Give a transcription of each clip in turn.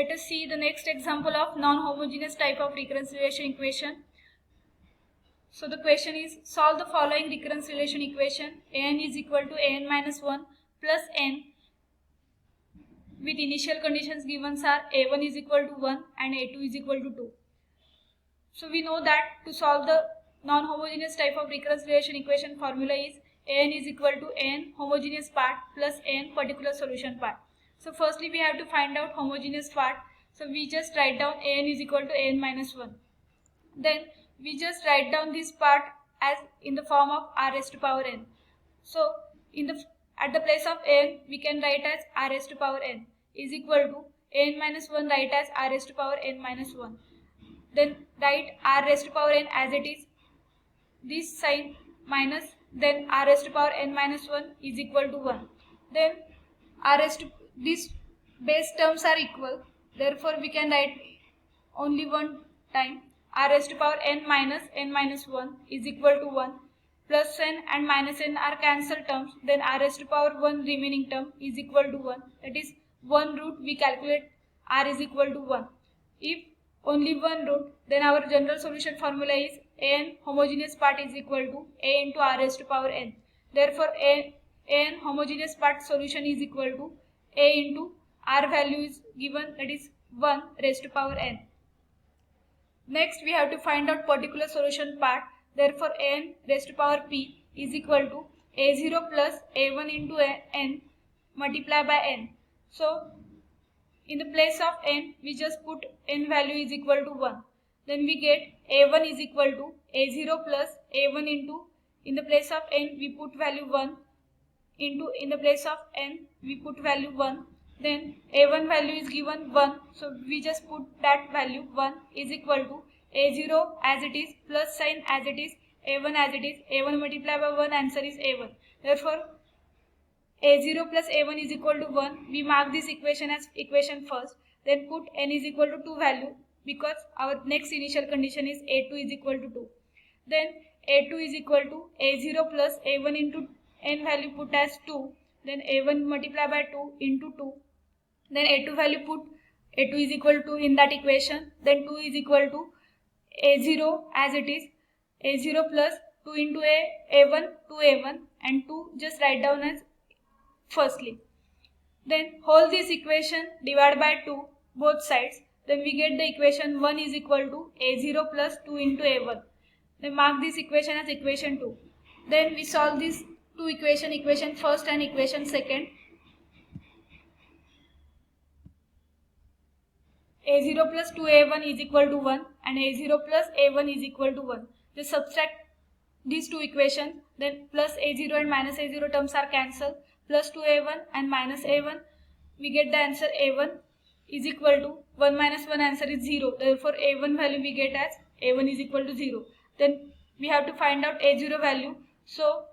Let us see the next example of non-homogeneous type of recurrence relation equation. So the question is, solve the following recurrence relation equation. An is equal to an minus 1 plus n with initial conditions given are a1 is equal to 1 and a2 is equal to 2. So we know that to solve the non-homogeneous type of recurrence relation equation, formula is an is equal to n homogeneous part plus n particular solution part. So firstly we have to find out homogeneous part. So we just write down an is equal to n minus 1. Then we just write down this part as in the form of r raised to power n. So at the place of n we can write as r raised to power n is equal to n minus 1 write as r raised to power n minus 1. Then write r raised to power n as it is, this sign minus, then r raised to power n minus 1 is equal to 1. Then r raised to, these base terms are equal, therefore we can write only one time r raised to power n minus 1 is equal to 1. Plus n and minus n are cancelled terms, then r raised to power 1 remaining term is equal to 1. That is one root we calculate r is equal to 1. If only one root, then our general solution formula is an homogeneous part is equal to a into r raised to power n. Therefore an homogeneous part solution is equal to a into r value is given, that is 1 raised to power n. Next we have to find out particular solution part. Therefore n raised to power p is equal to a0 plus a1 into n multiplied by n. So in the place of n we just put n value is equal to 1. Then we get a1 is equal to a0 plus a1 into, in the place of n we put value 1 into, in the place of n we put value 1. Then a1 value is given 1, so we just put that value 1 is equal to a0 as it is plus sign as it is, a1 as it is, a1 multiplied by 1, answer is a1. Therefore a0 plus a1 is equal to 1. We mark this equation as equation first, then put n is equal to 2 value because our next initial condition is a2 is equal to 2. Then a2 is equal to a0 plus a1 into n value put as 2, then a1 multiplied by 2 into 2. Then a2 value put a2 is equal to 2 in that equation, then 2 is equal to a0 as it is, a0 plus 2 into a1 2a1 and 2 just write down as firstly. Then whole this equation divide by 2 both sides, then we get the equation 1 is equal to a0 plus 2 into a1. Then mark this equation as equation 2. Then we solve these two equation, equation first and equation second. a0 plus 2a1 is equal to 1 and a0 plus a1 is equal to 1. Just subtract these two equations, then plus a0 and minus a0 terms are cancelled, plus 2a1 and minus a1, we get the answer a1 is equal to 1 minus 1, answer is 0. Therefore a1 value we get as a1 is equal to 0. Then we have to find out a0 value, so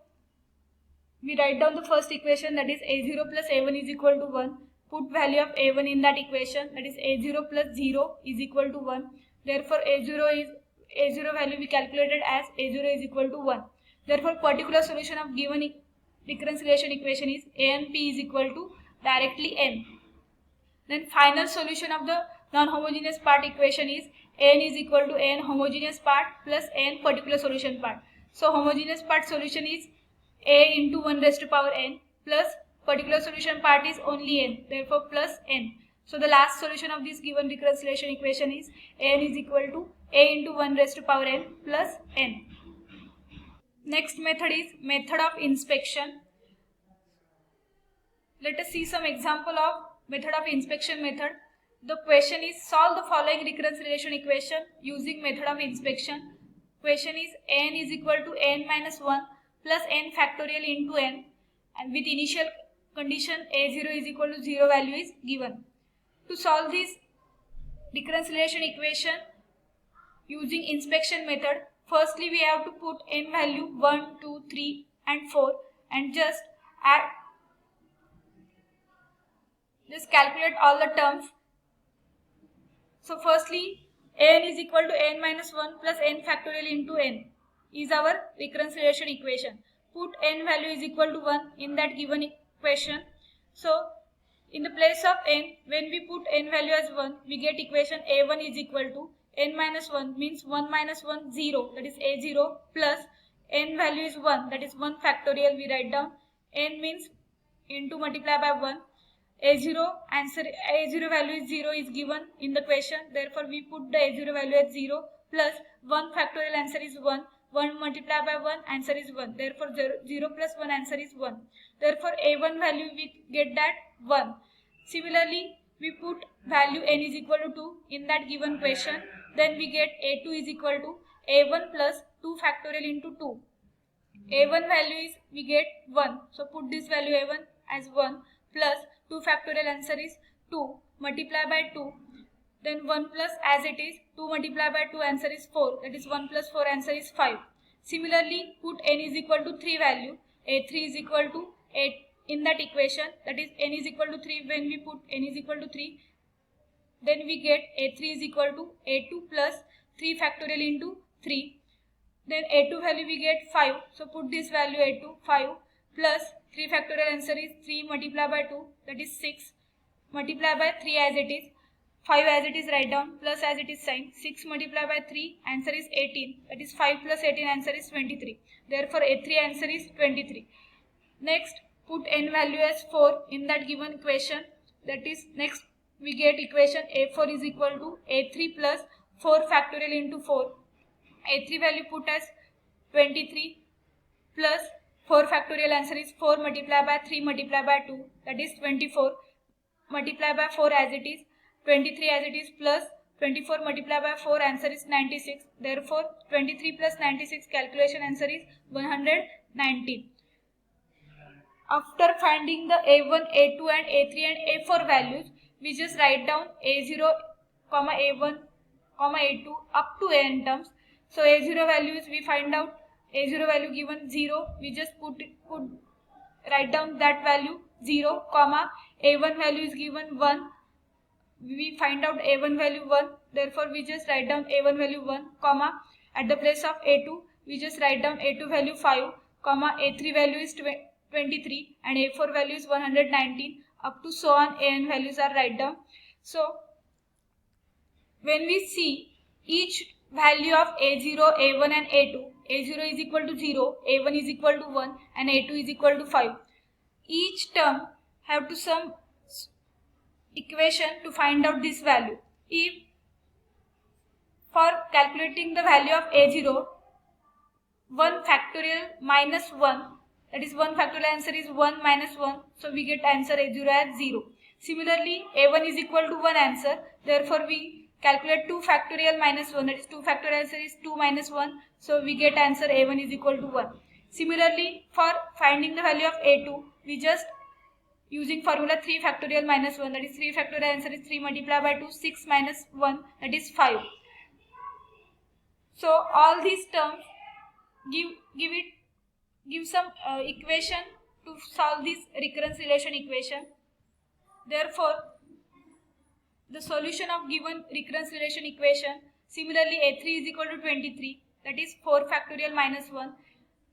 we write down the first equation, that is a0 plus a1 is equal to 1. Put value of a1 in that equation, that is a0 plus 0 is equal to 1. Therefore a0 value we calculated as a0 is equal to 1. Therefore particular solution of given recurrence relation equation is a and p is equal to directly n. Then final solution of the non-homogeneous part equation is n is equal to n homogeneous part plus n particular solution part. So homogeneous part solution is a into 1 raised to power n plus particular solution part is only n, therefore plus n. So the last solution of this given recurrence relation equation is n is equal to a into 1 raised to power n plus n. Next method is method of inspection. Let us see some example of method of inspection method. The question is, solve the following recurrence relation equation using method of inspection. Question is n is equal to n minus 1 plus n factorial into n, and with initial condition a0 is equal to 0 value is given. To solve this recurrence relation equation using inspection method, firstly we have to put n value 1, 2, 3 and 4 and just calculate all the terms. So firstly n is equal to n minus 1 plus n factorial into n is our recurrence relation equation. Put n value is equal to 1 in that given equation. So In the place of n, when we put n value as 1, we get equation a1 is equal to n minus 1 means 1 minus 1 0, that is a0, plus n value is 1, that is 1 factorial, we write down n means into multiply by 1. a0 answer, a0 value is 0 is given in the question, therefore we put the a0 value as 0, plus 1 factorial answer is 1, 1 multiplied by 1 answer is 1, therefore 0 plus 1 answer is 1, therefore a1 value we get that 1. Similarly, we put value n is equal to 2 in that given question, then we get a2 is equal to a1 plus 2 factorial into 2. a1 value is we get 1, so put this value a1 as 1 plus 2 factorial answer is 2 multiply by 2, then 1 plus as it is 2 multiply by 2 answer is 4, that is 1 plus 4 answer is 5. Similarly, put n is equal to 3 value, a3 is equal to 8 in that equation, that is n is equal to 3. When we put n is equal to 3, then we get a3 is equal to a2 plus 3 factorial into 3, then a2 value we get 5, so put this value a2 5 plus 3 factorial answer is 3 multiplied by 2, that is 6 multiply by 3 as it is, 5 as it is write down, plus as it is sign, 6 multiplied by 3 answer is 18, that is 5 plus 18 answer is 23, therefore a3 answer is 23. Next, put n value as 4 in that given equation, that is next we get equation a4 is equal to a3 plus 4 factorial into 4, a3 value put as 23 plus 4 factorial answer is 4 multiplied by 3 multiplied by 2, that is 24 multiplied by 4 as it is, 23 as it is, plus 24 multiplied by 4 answer is 96, therefore 23 plus 96 calculation answer is 119. After finding the a1, a2 and a3 and a4 values, we just write down a0, a1, a2 up to n terms. So a0 values we find out, a0 value given 0, we just write down that value 0, a1 value is given 1, we find out a1 value 1, therefore we just write down a1 value 1, at the place of a2 we just write down a2 value 5, a3 value is 23 and a4 value is 119, up to so on an values are write down. So when we see each value of a0, a1 and a2, a0 is equal to 0, a1 is equal to 1 and a2 is equal to 5. Each term have to some equation to find out this value. If for calculating the value of a0, 1 factorial minus 1, that is 1 factorial answer is 1 minus 1, so we get answer a0 as 0. Similarly, a1 is equal to 1 answer, therefore we calculate 2 factorial minus 1, that is 2 factorial answer is 2 minus 1, so we get answer a1 is equal to 1. Similarly, for finding the value of a2, we just using formula 3 factorial minus 1, that is 3 factorial answer is 3 multiplied by 2, 6 minus 1, that is 5. So all these terms give some equation to solve this recurrence relation equation. Therefore, the solution of given recurrence relation equation, similarly a3 is equal to 23, that is 4 factorial minus 1,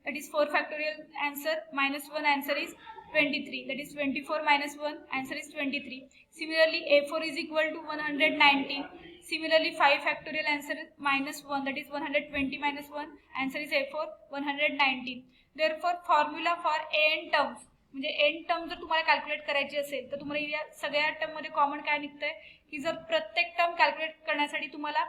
that is 4 factorial answer minus 1 answer is 23, that is 24 minus 1 answer is 23. Similarly, a4 is equal to 119. Similarly, 5 factorial answer minus 1, that is 120 minus 1 answer is a4 119. Therefore, formula for n terms, म्हणजे n term जर तुम्हाला calculate करायची असेल तर तुम्हाला या सगळ्या term मध्ये कॉमन काय निघतंय की जर प्रत्येक टर्म कॅल्क्युलेट करण्यासाठी तुम्हाला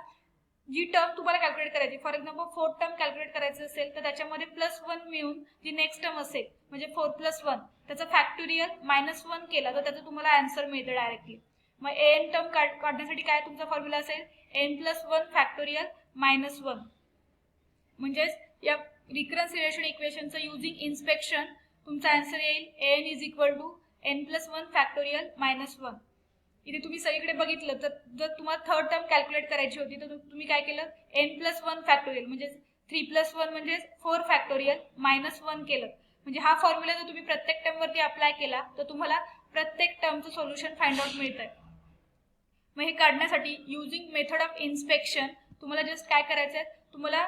जी टर्म तुम्हाला कॅल्क्युलेट करायची, फॉर एक्झाम्पल 4 टर्म कॅल्क्युलेट करायचं असेल तर त्याच्यामध्ये +1 मिळून जी नेक्स्ट टर्म असेल म्हणजे 4 + 1 त्याचा फॅक्टोरियल -1 केला तर त्याचा तुम्हाला आन्सर मिळतं डायरेक्टली. मग n टर्म काढण्यासाठी काय तुमचा फॉर्म्युला असेल n + 1 फॅक्टोरियल -1. म्हणजेच या रिकरन्स रिलेशन इक्वेशनचं युजिंग इन्स्पेक्शन तुमचा आन्सर येईल an = n + 1 फॅक्टोरियल -1. इथे तुम्ही सगळीकडे बघितलं तर जर तुम्हाला थर्ड टर्म कॅल्क्युलेट करायची होती तर तुम्ही काय केलं n + 1 फॅक्टोरियल म्हणजे 3 + 1 म्हणजे 4 फॅक्टोरियल -1 केलं. म्हणजे हा फॉर्म्युला जर तुम्ही प्रत्येक टर्म वरती अप्लाय केला तर तुम्हाला प्रत्येक टर्मचं सोल्युशन फाइंड आउट मिळतंय. मग हे काढण्यासाठी युजिंग मेथड ऑफ इन्स्पेक्शन तुम्हाला जस्ट काय करायचं आहे, तुम्हाला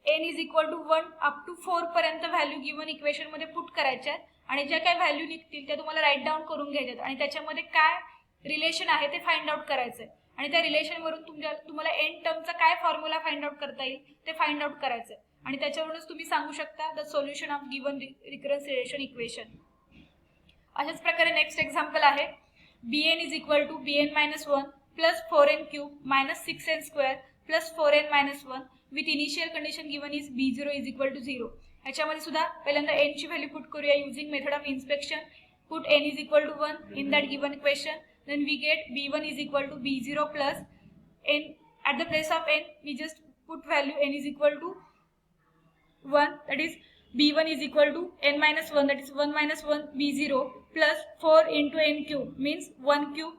n = 1 अप टू 4 पर्यंत व्हॅल्यू गिवन इक्वेशन मध्ये पुट करायच्या आहेत आणि ज्या काही व्हॅल्यू निघतील त्या तुम्हाला राईट डाऊन करून घ्यायच्यात आणि त्याच्यामध्ये काय रिलेशन आहे ते फाइंड आउट करायचं आहे आणि त्या रिलेशनवरून तुम्हाला एंड टर्मचा काय फॉर्म्युला फाइंड आउट करता येईल ते फाइंड आउट करायचं आहे आणि त्याच्यावरूनच तुम्ही सांगू शकता the solution of given recurrence relation equation. अशाच प्रकारे नेक्स्ट एक्झाम्पल आहे bn is equal to bn-1 plus 4n cube minus 6n square plus 4n-1 with initial condition given is b0 is equal to 0. याच्यामध्ये सुद्धा पहिल्यांदा n ची value put करूया using method of inspection. Put n is equal to 1 in that given equation. Then we get b1 is equal to b0 plus n. At the place of n we just put value n is equal to 1, that is b1 is equal to n minus 1, that is 1 minus 1 b0 plus 4 into n cube means 1 cube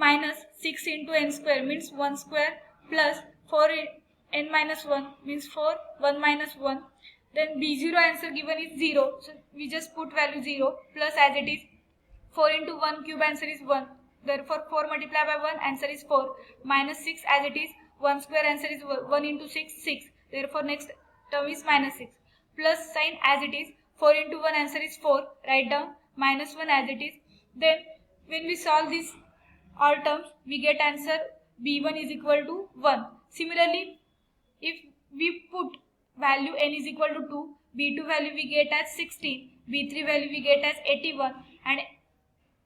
minus 6 into n square means 1 square plus 4 n minus 1 means 4, 1 minus 1. Then b0 answer given is 0, so we just put value 0 plus as it is 4 into 1 cube answer is 1. Therefore 4 multiplied by 1 answer is 4. Minus 6 as it is 1 square answer is 1 into 6 6. Therefore next term is minus 6. Plus sign as it is 4 into 1 answer is 4. Write down minus 1 as it is. Then when we solve this all terms we get answer b1 is equal to 1. Similarly if we put value n is equal to 2, b2 value we get as 16, b3 value we get as 81 and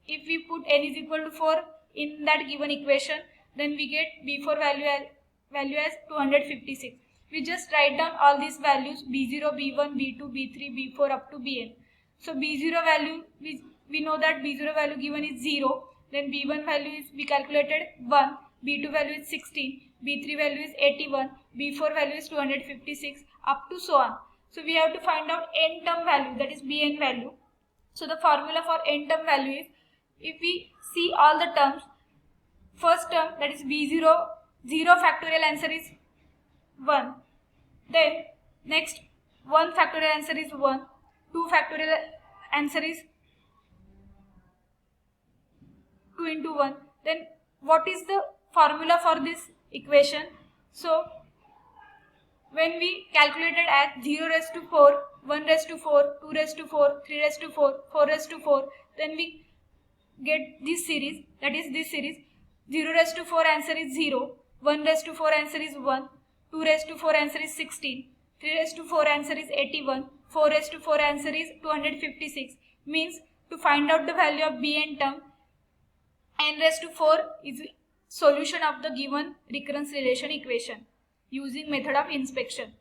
if we put n is equal to 4 in that given equation then we get b4 value as 256. We just write down all these values b0, b1, b2, b3, b4 up to bn. So b0 value we know that b0 value given is 0, then b1 value is we calculated 1, b2 value is 16, b3 value is 81, b4 value is 256 up to so on. So we have to find out n term value, that is bn value. So the formula for n term value is, if we see all the terms, first term that is b0, 0 factorial answer is 1. Then next 1 factorial answer is 1, 2 factorial answer is 2 into 1. Then what is the formula for this equation? So when we calculated as 0 raised to 4, 1 raised to 4, 2 raised to 4, 3 raised to 4, 4 raised to 4, then we get this series, that is this series. 0 raised to 4 answer is 0, 1 raised to 4 answer is 1, 2 raised to 4 answer is 16, 3 raised to 4 answer is 81, 4 raised to 4 answer is 256. Means to find out the value of bn term, n raised to 4 is solution of the given recurrence relation equation using method of inspection.